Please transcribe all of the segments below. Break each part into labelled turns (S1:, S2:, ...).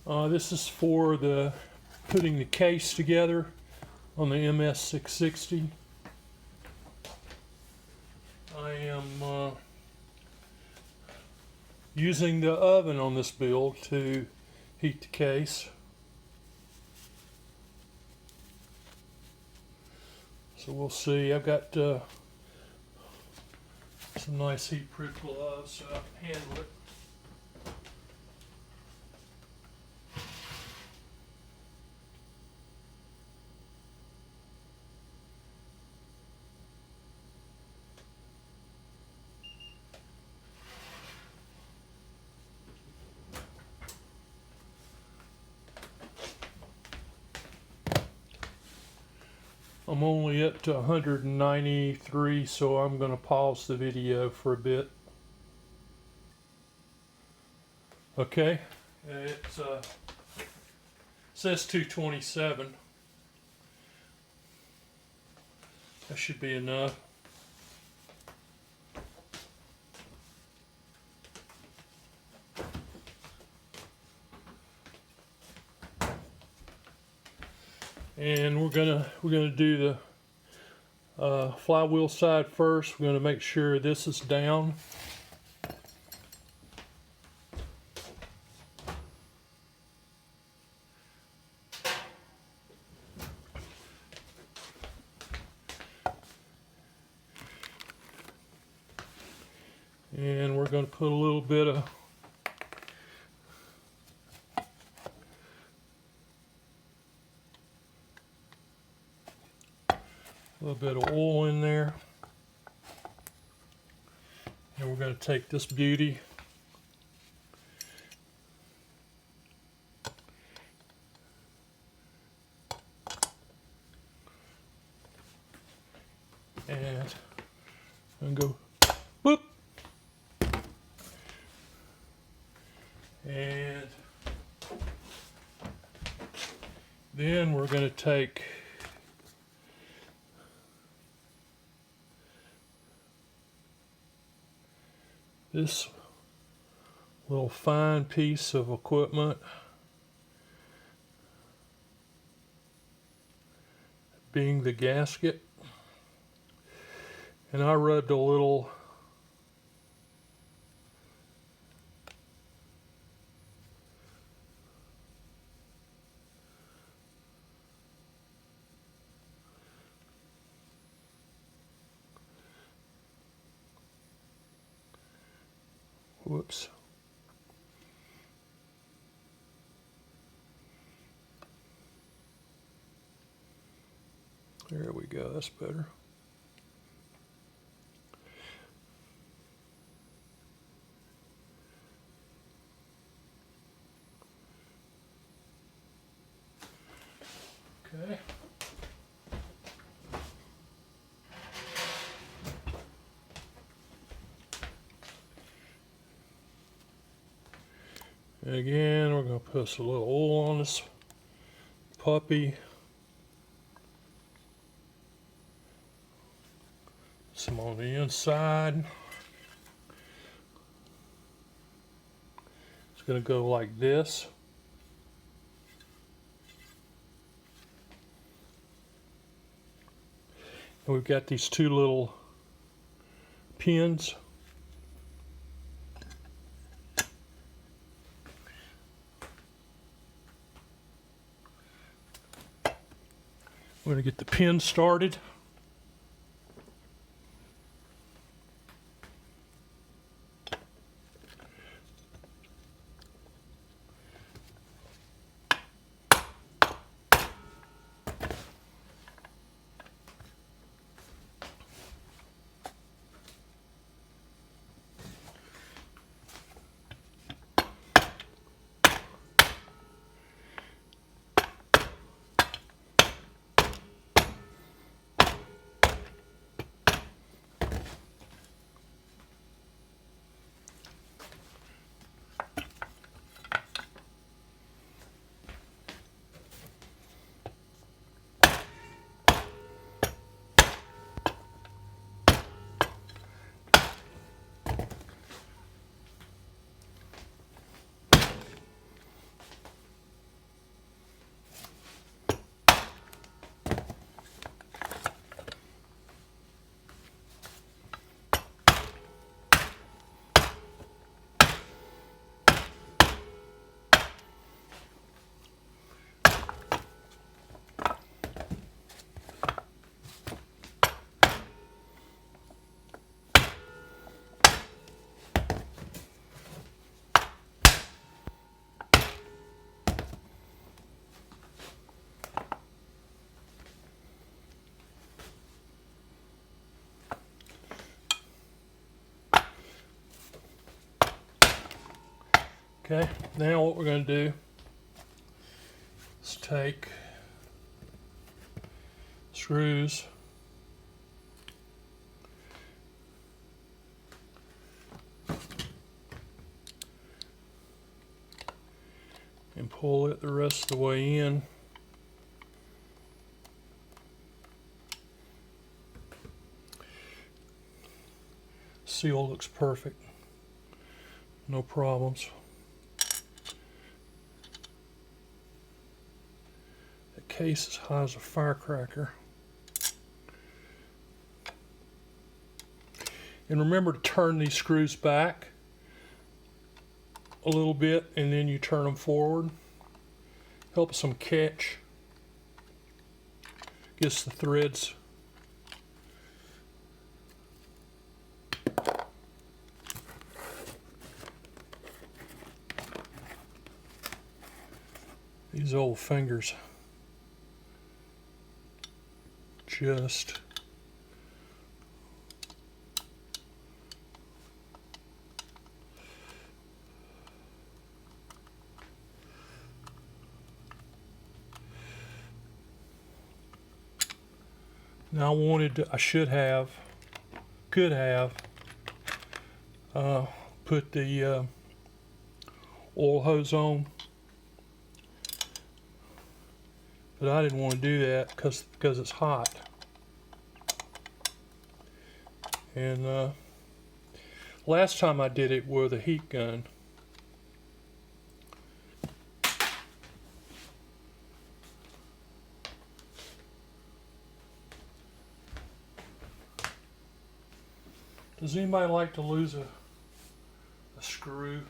S1: This is for putting the case together on the MS660. I am using the oven on this build to heat the case. So we'll see. I've got some nice heat-proof gloves so I can handle it. I'm only at 193, so I'm going to pause the video for a bit. Okay, it says 227. That should be enough. And we're gonna do the flywheel side first. We're gonna make sure this is down. And we're gonna put a little bit of oil in there, and we're going to take this beauty and go boop, and then we're going to take this little fine piece of equipment, being the gasket, and I rubbed a little whoops. There we go, that's better. Okay. And again, we're going to put a little oil on this puppy. Some on the inside. It's going to go like this. And we've got these two little pins. We're going to get the pin started. Okay, now what we're going to do is take screws and pull it the rest of the way in. Seal looks perfect, no problems. The case is hot as a firecracker. And remember to turn these screws back a little bit and then you turn them forward. Helps them catch. Gets the threads. These old fingers just now I could have put the oil hose on, but I didn't want to do that because it's hot. And last time I did it with a heat gun. Does anybody like to lose a screw?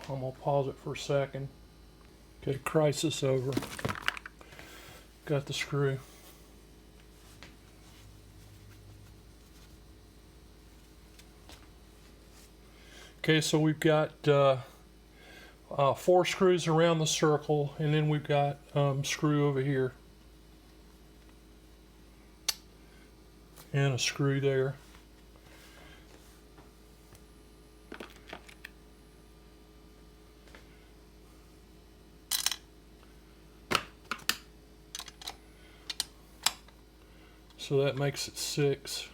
S1: I'm going to pause it for a second. Okay, crisis over. Got the screw. Okay, so we've got 4 screws around the circle, and then we've got screw over here. And a screw there. So that makes it 6.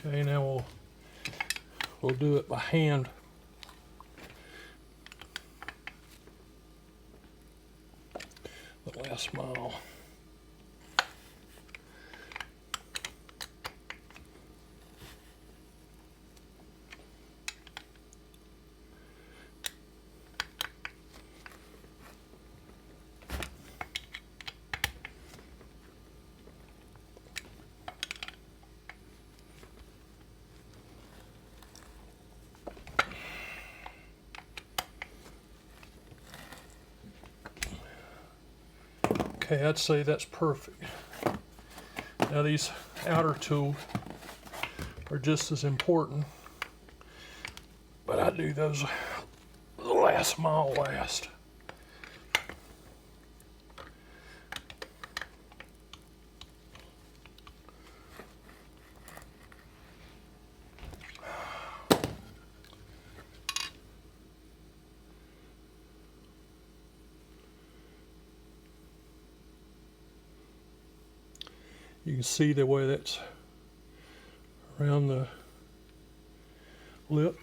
S1: Okay, now we'll do it by hand. The last mile. Okay, I'd say that's perfect. Now these outer two are just as important, but I do those the last mile last. You can see the way that's around the lip.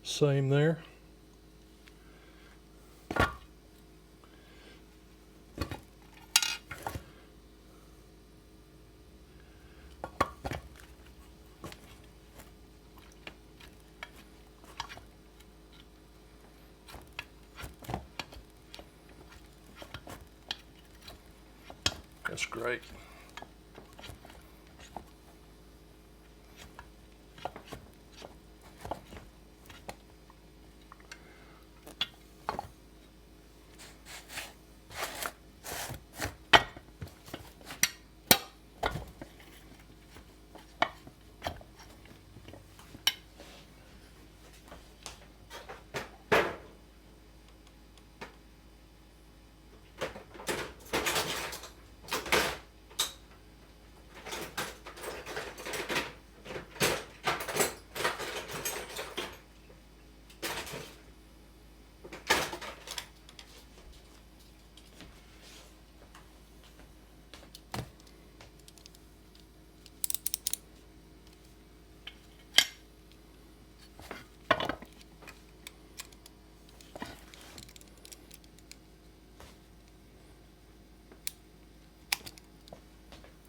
S1: Same there. That's great.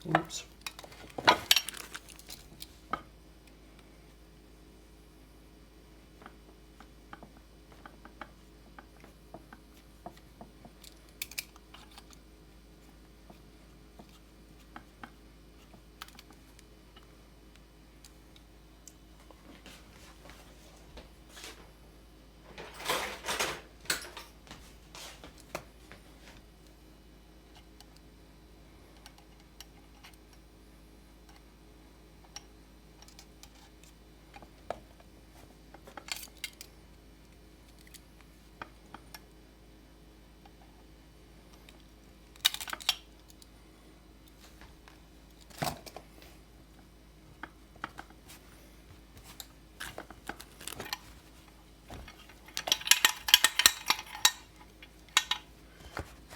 S1: Oops.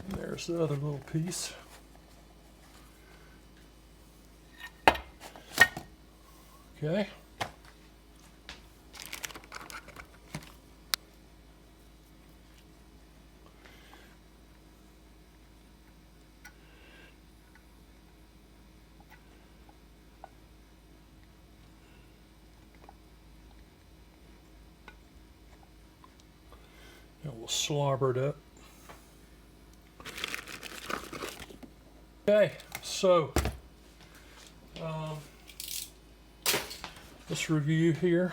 S1: There's the other little piece. Okay. And we'll slobber it up. Okay, so let's review here.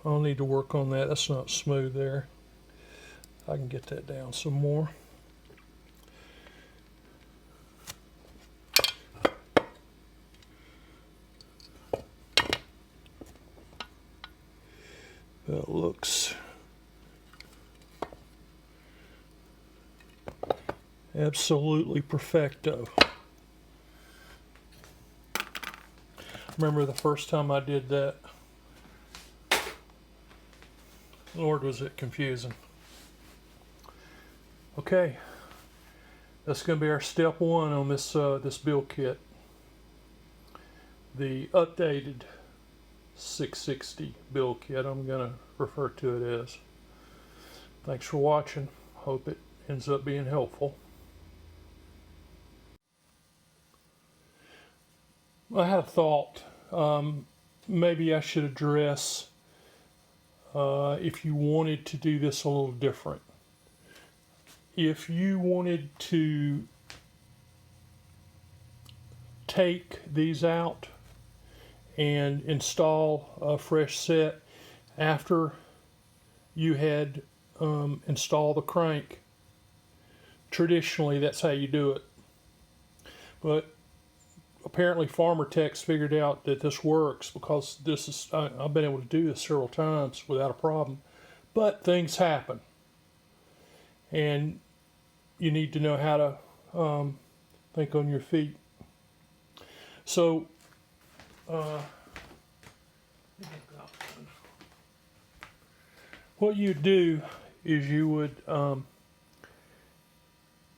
S1: I'll need to work on that. That's not smooth there. I can get that down some more. That looks absolutely perfecto. Remember the first time I did that, Lord, was it confusing. Okay, that's going to be our step one on this this build kit. The updated 660 build kit, I'm going to refer to it as. Thanks for watching. Hope it ends up being helpful. I had a thought. Maybe I should address if you wanted to do this a little different. If you wanted to take these out and install a fresh set after you had installed the crank, traditionally that's how you do it. But apparently FarmerTec's figured out that this works, because this is I've been able to do this several times without a problem. But things happen, and you need to know how to think on your feet. So, what you do is you would,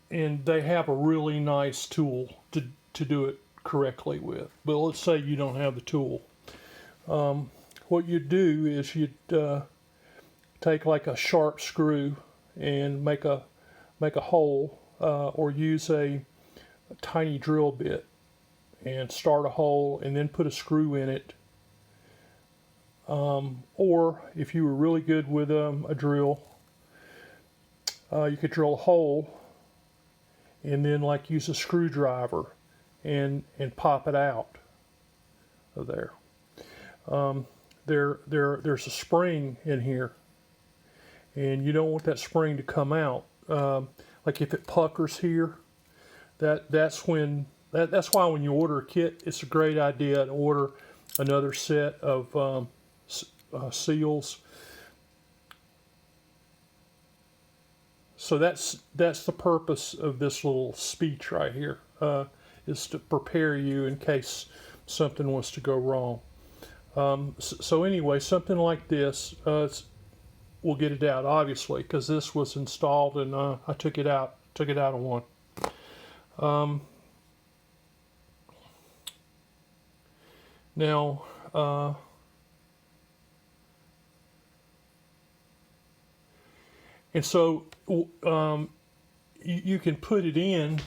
S1: and they have a really nice tool to do it correctly with. But let's say you don't have the tool. What you do is you'd take like a sharp screw and make a hole, or use a tiny drill bit and start a hole and then put a screw in it. Or if you were really good with a drill, you could drill a hole and then like use a screwdriver and pop it out of there. There's a spring in here, and you don't want that spring to come out. Like if it puckers here, that's why when you order a kit, it's a great idea to order another set of seals. So that's the purpose of this little speech right here, is to prepare you in case something was to go wrong. So anyway, something like this, we'll get it out obviously because this was installed and I took it out of one. Now, and so you can put it in.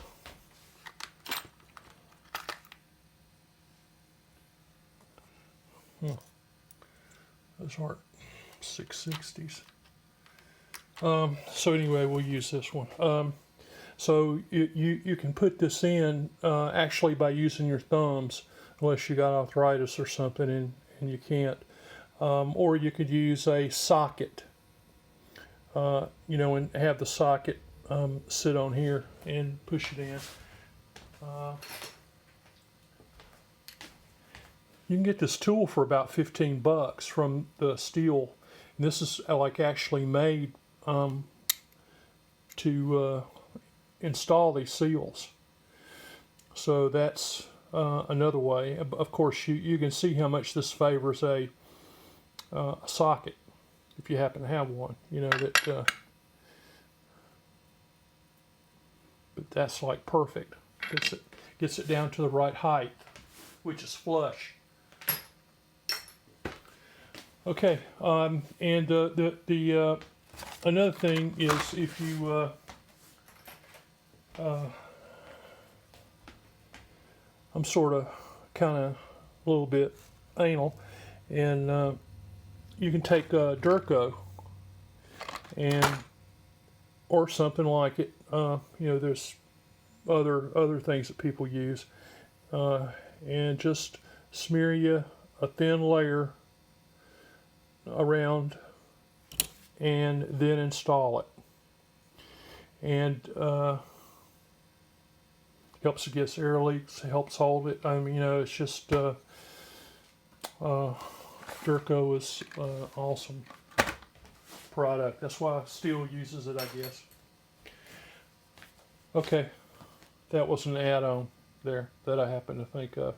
S1: Those aren't 660s. So anyway, we'll use this one. So you can put this in actually by using your thumbs, unless you got arthritis or something and you can't. Or you could use a socket, and have the socket sit on here and push it in. You can get this tool for about 15 bucks from the steel. And this is like actually made to install these seals. So that's another way. Of course, you can see how much this favors a socket, if you happen to have one. But that's like perfect. Gets it down to the right height, which is flush. Okay, and the another thing is if you I'm sort of kind of a little bit anal, and you can take Durco and or something like it. There's other things that people use, and just smear you a thin layer around and then install it. And helps against air leaks, helps hold it. I mean, it's just Durco is awesome product. That's why steel uses it, I guess. Okay, that was an add-on there that I happened to think of.